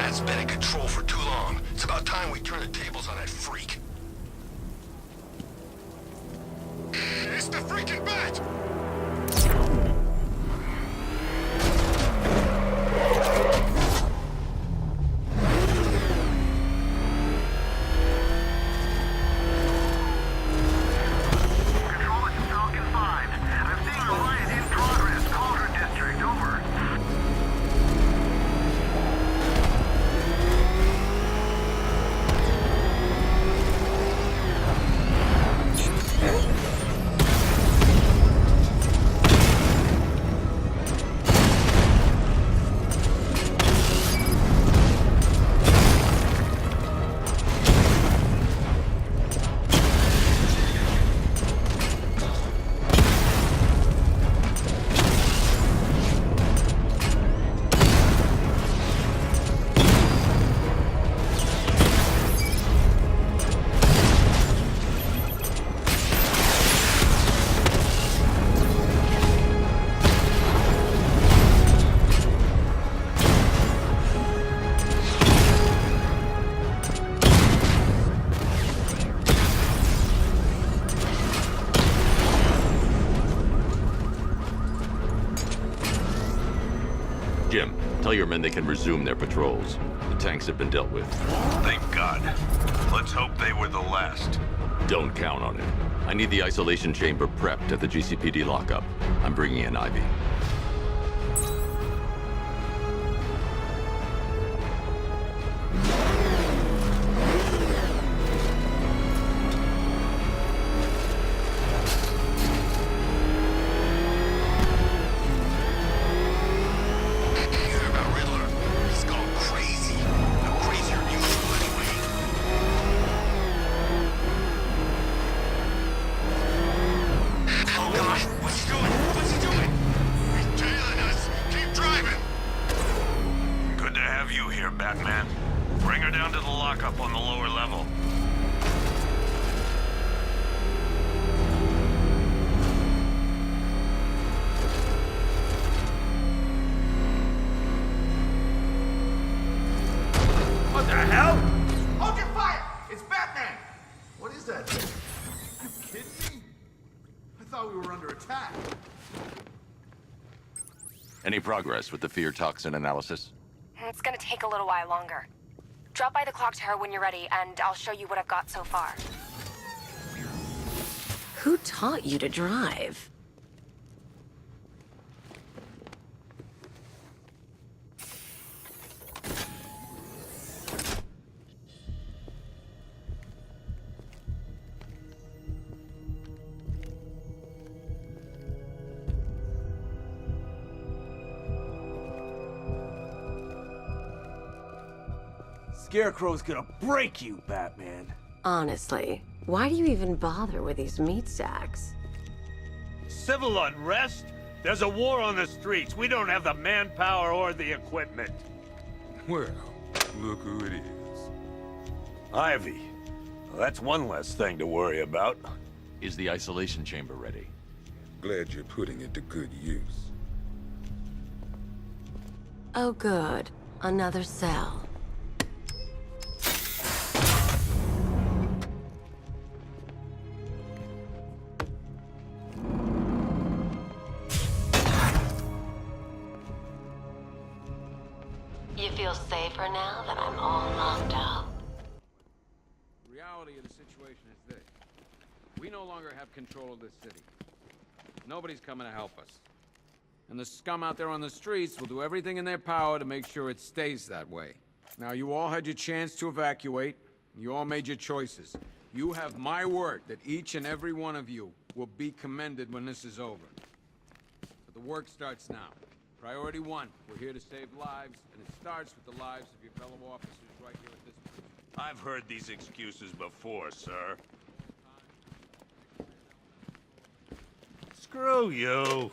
Bat's been in control for too long. It's about time we turn the tables on that freak. It's the freaking Bat! Jim, tell your men they can resume their patrols. The tanks have been dealt with. Thank God. Let's hope they were the last. Don't count on it. I need the isolation chamber prepped at the GCPD lockup. I'm bringing in Ivy. Batman. Bring her down to the lockup on the lower level. What the hell? Hold your fire! It's Batman! What is that thing? You kidding me? I thought we were under attack. Any progress with the fear toxin analysis? It's gonna take a little while longer. Drop by the clock tower when you're ready, and I'll show you what I've got so far. Who taught you to drive? Scarecrow's gonna break you, Batman. Honestly, why do you even bother with these meat sacks? Civil unrest? There's a war on the streets. We don't have the manpower or the equipment. Well, look who it is. Ivy. Well, that's one less thing to worry about. Is the isolation chamber ready? Glad you're putting it to good use. Oh good, another cell. You feel safer now that I'm all locked up? The reality of the situation is this. We no longer have control of this city. Nobody's coming to help us. And the scum out there on the streets will do everything in their power to make sure it stays that way. Now, you all had your chance to evacuate. You all made your choices. You have my word that each and every one of you will be commended when this is over. But the work starts now. Priority one, we're here to save lives, and it starts with the lives of your fellow officers right here at this point. I've heard these excuses before, sir. Screw you.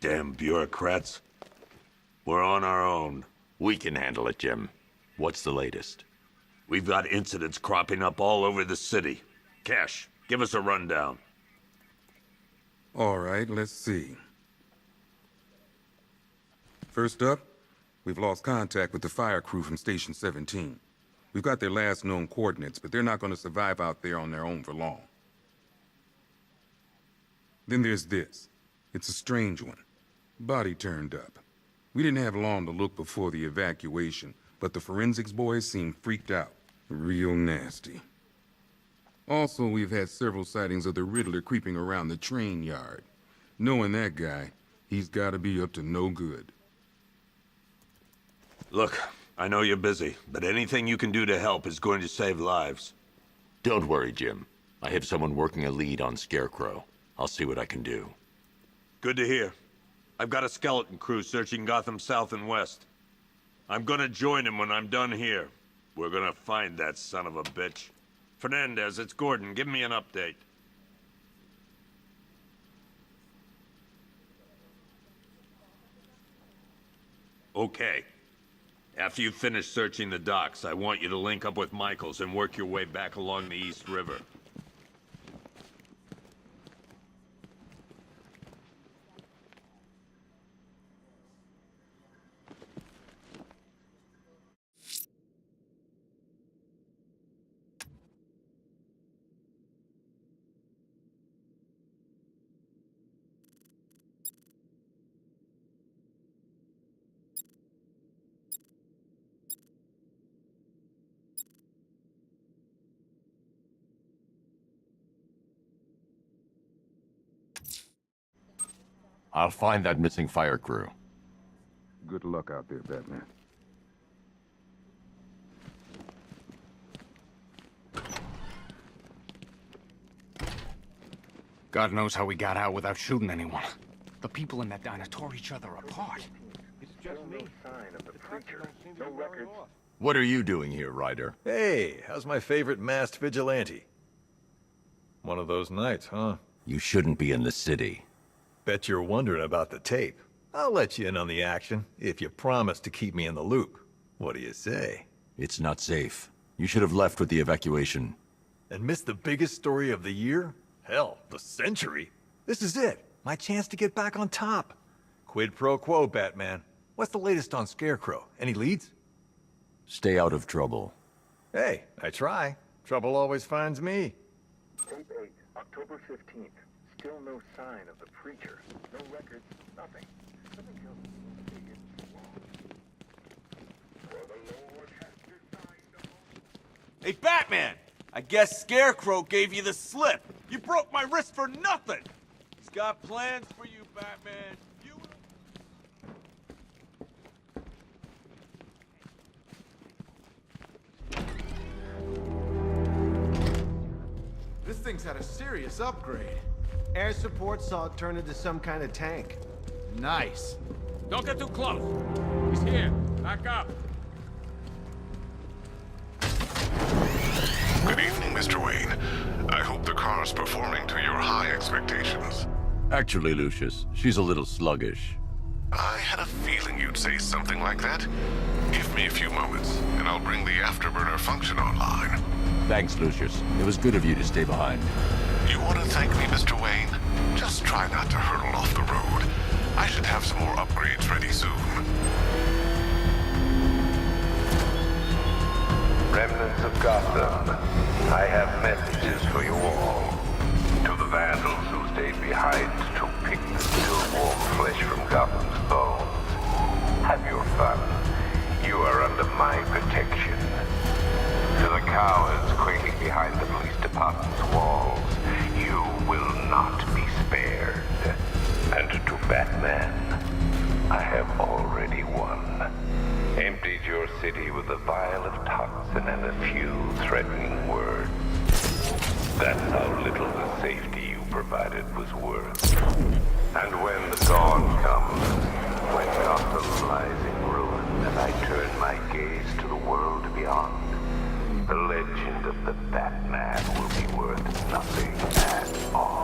Damn bureaucrats. We're on our own. We can handle it, Jim. What's the latest? We've got incidents cropping up all over the city. Cash, give us a rundown. All right, let's see. First up, We've lost contact with the fire crew from Station 17. We've got their last known coordinates, but they're not going to survive out there on their own for long. Then there's this. It's a strange one. Body turned up. We didn't have long to look before the evacuation, but the forensics boys seemed freaked out. Real nasty. Also, we've had several sightings of the Riddler creeping around the train yard. Knowing that guy, he's gotta be up to no good. Look, I know you're busy, but anything you can do to help is going to save lives. Don't worry, Jim. I have someone working a lead on Scarecrow. I'll see what I can do. Good to hear. I've got a skeleton crew searching Gotham South and West. I'm gonna join him when I'm done here. We're gonna find that son of a bitch. Fernandez, it's Gordon. Give me an update. Okay. After you finish searching the docks, I want you to link up with Michaels and work your way back along the East River. I'll find that missing fire crew. Good luck out there, Batman. God knows how we got out without shooting anyone. The people in that diner tore each other apart. It's just me. Sign of the preacher. No records. What are you doing here, Ryder? Hey, how's my favorite masked vigilante? One of those nights, huh? You shouldn't be in the city. Bet you're wondering about the tape. I'll let you in on the action, if you promise to keep me in the loop. What do you say? It's not safe. You should have left with the evacuation. And missed the biggest story of the year? Hell, the century. This is it. My chance to get back on top. Quid pro quo, Batman. What's the latest on Scarecrow? Any leads? Stay out of trouble. Hey, I try. Trouble always finds me. Tape 8, October 15th. Still no sign of the preacher. No records, nothing. Something tells me they didn't swallow. For the Lord has designed a... Hey, Batman! I guess Scarecrow gave you the slip. You broke my wrist for nothing. He's got plans for you, Batman. You... This thing's had a serious upgrade. Air support saw it turn into some kind of tank. Nice. Don't get too close. He's here. Back up. Good evening, Mr. Wayne. I hope the car's performing to your high expectations. Actually, Lucius, she's a little sluggish. I had a feeling you'd say something like that. Give me a few moments, and I'll bring the afterburner function online. Thanks, Lucius. It was good of you to stay behind. You want to thank me, Mr. Wayne? Just try not to hurtle off the road. I should have some more upgrades ready soon. Remnants of Gotham, I have messages for you all. To the vandals who stayed behind to pick the still warm flesh from Gotham's bones. Have your fun. You are under my protection. To the cowards quaking behind the police department's walls, you will not be spared. And to Batman, I have already won. Emptied your city with a vial of toxin and a few threatening words. That's how little the safety you provided was worth. And when the dawn comes, when Gotham lies in ruin and I turn my gaze to the world beyond, the legend of the Batman will be worth nothing at all.